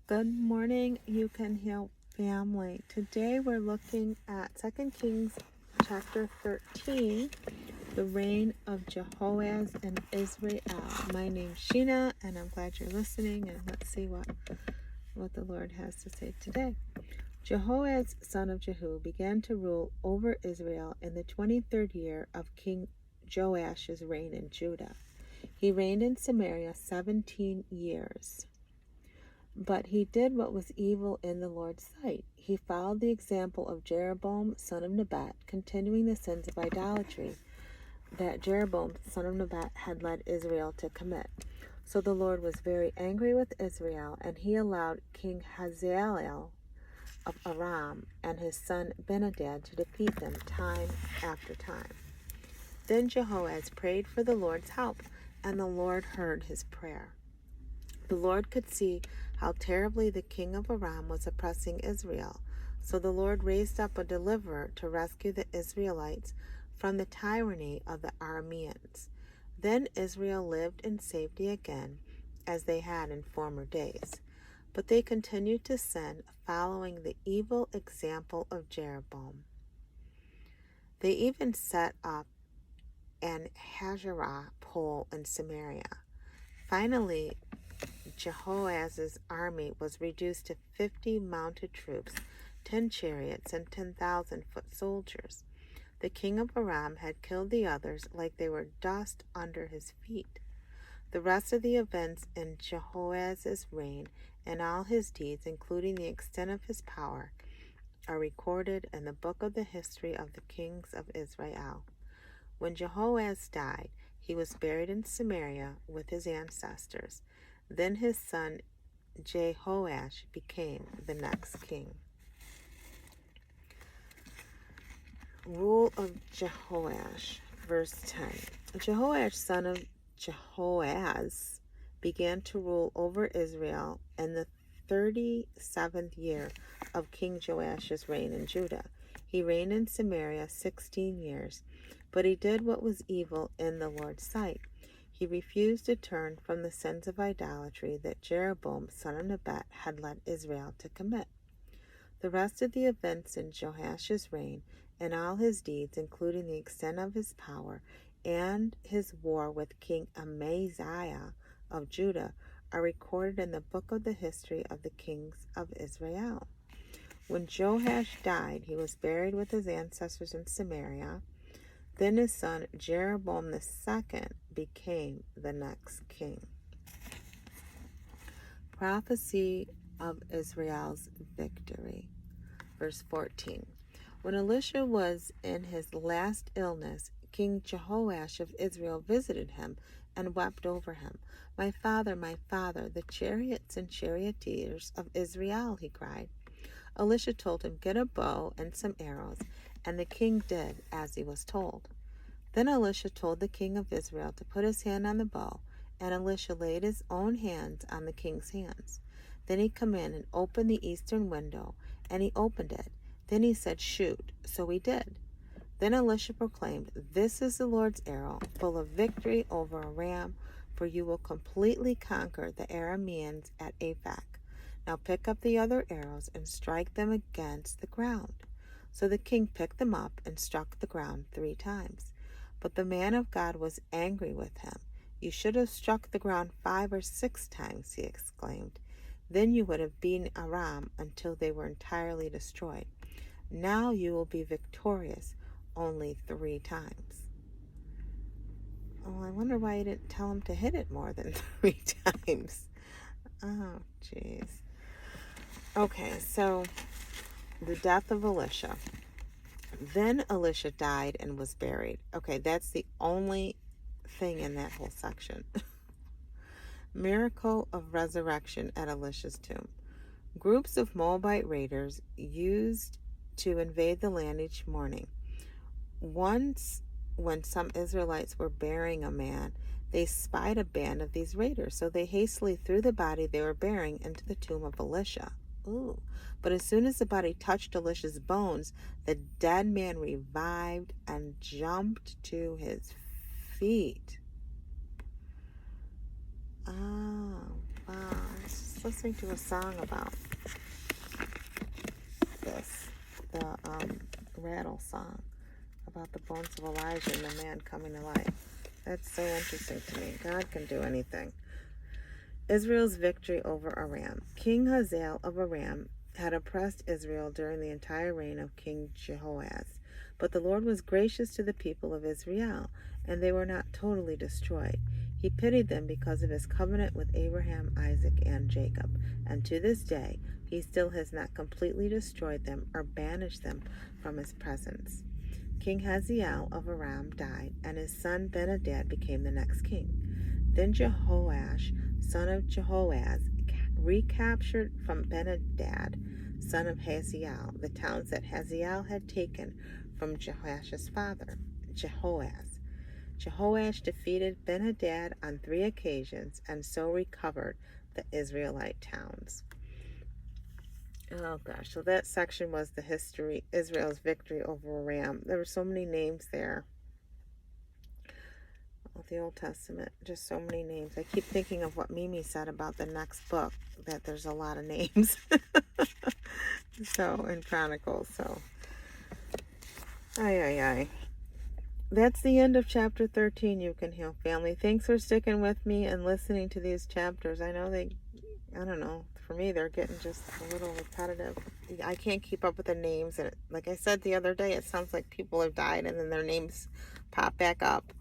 Good morning, You Can Heal family. Today we're looking at 2 Kings chapter 13, the reign of Jehoaz in Israel. My name's Shena, and I'm glad you're listening, and let's see what the Lord has to say today. Jehoaz, son of Jehu, began to rule over Israel in the 23rd year of King Joash's reign in Judah. He reigned in Samaria 17 years. But he did what was evil in the Lord's sight. He followed the example of Jeroboam, son of Nebat, continuing the sins of idolatry that Jeroboam, son of Nebat, had led Israel to commit. So the Lord was very angry with Israel, and he allowed King Hazael of Aram and his son Benhadad to defeat them time after time. Then Jehoaz prayed for the Lord's help, and the Lord heard his prayer. The Lord could see how terribly the king of Aram was oppressing Israel. So the Lord raised up a deliverer to rescue the Israelites from the tyranny of the Arameans. Then Israel lived in safety again, as they had in former days. But they continued to sin, following the evil example of Jeroboam. They even set up an Asherah pole in Samaria. Finally, Jehoaz's army was reduced to 50 mounted troops, 10 chariots, and 10,000 foot soldiers. The king of Aram had killed the others like they were dust under his feet. The rest of the events in Jehoaz's reign and all his deeds, including the extent of his power, are recorded in the book of the history of the kings of Israel. When Jehoaz died, he was buried in Samaria with his ancestors. Then his son Jehoash became the next king. Rule of Jehoash, verse 10. Jehoash, son of Jehoaz, began to rule over Israel in the 37th year of King Joash's reign in Judah. He reigned in Samaria 16 years, but he did what was evil in the Lord's sight. He refused to turn from the sins of idolatry that Jeroboam, son of Nebat, had led Israel to commit. The rest of the events in Joash's reign and all his deeds, including the extent of his power and his war with King Amaziah of Judah, are recorded in the book of the history of the kings of Israel. When Joash died, he was buried with his ancestors in Samaria. Then his son Jeroboam II became the next king. Prophecy of Israel's victory. Verse 14. When Elisha was in his last illness, King Jehoash of Israel visited him and wept over him. My father, the chariots and charioteers of Israel, he cried. Elisha told him, get a bow and some arrows, and the king did as he was told. Then Elisha told the king of Israel to put his hand on the bow, and Elisha laid his own hands on the king's hands. Then he commanded and opened the eastern window, and he opened it. Then he said, shoot. So he did. Then Elisha proclaimed, this is the Lord's arrow, full of victory over Aram, for you will completely conquer the Arameans at Aphek. Now pick up the other arrows and strike them against the ground. So the king picked them up and struck the ground 3 times. But the man of God was angry with him. You should have struck the ground 5 or 6 times, he exclaimed. Then you would have beaten Aram until they were entirely destroyed. Now you will be victorious only 3 times. Oh, I wonder why you didn't tell him to hit it more than 3 times. Oh, jeez. Okay, so the death of Elisha. Then Elisha died and was buried. Okay, that's the only thing in that whole section. Miracle of resurrection at Elisha's tomb. Groups of Moabite raiders used to invade the land each morning. Once, when some Israelites were burying a man, they spied a band of these raiders, so they hastily threw the body they were burying into the tomb of Elisha. Ooh. But as soon as the body touched Elisha's bones, the dead man revived and jumped to his feet. Oh, wow. It's listening to a song about this, the rattle song about the bones of Elijah and the man coming to life. That's so interesting to me. God can do anything. Israel's victory over Aram. King Hazael of Aram had oppressed Israel during the entire reign of King Jehoaz. But the Lord was gracious to the people of Israel, and they were not totally destroyed. He pitied them because of his covenant with Abraham, Isaac, and Jacob. And to this day, he still has not completely destroyed them or banished them from his presence. King Hazael of Aram died, and his son Ben-Hadad became the next king. Then Jehoash, son of Jehoaz, recaptured from Ben-Hadad, son of Hazael, the towns that Hazael had taken from Jehoash's father, Jehoaz. Jehoash defeated Ben-Hadad on 3 occasions and so recovered the Israelite towns. Oh gosh, so that section was the history, Israel's victory over Aram. There were so many names there. The Old Testament, just so many names. I keep thinking of what Mimi said about the next book, that there's a lot of names. So, in Chronicles, so. Ay. That's the end of chapter 13, You Can Heal Family. Thanks for sticking with me and listening to these chapters. I know I don't know, for me, they're getting just a little repetitive. I can't keep up with the names. And like I said the other day, it sounds like people have died and then their names pop back up.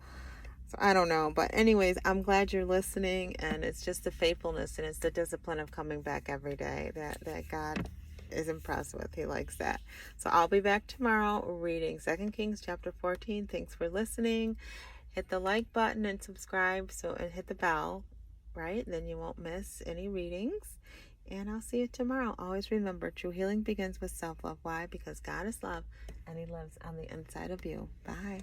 So I don't know. But anyways, I'm glad you're listening. And it's just the faithfulness and it's the discipline of coming back every day that God is impressed with. He likes that. So I'll be back tomorrow reading 2 Kings chapter 14. Thanks for listening. Hit the like button and subscribe and hit the bell, right? Then you won't miss any readings. And I'll see you tomorrow. Always remember, true healing begins with self-love. Why? Because God is love and he lives on the inside of you. Bye.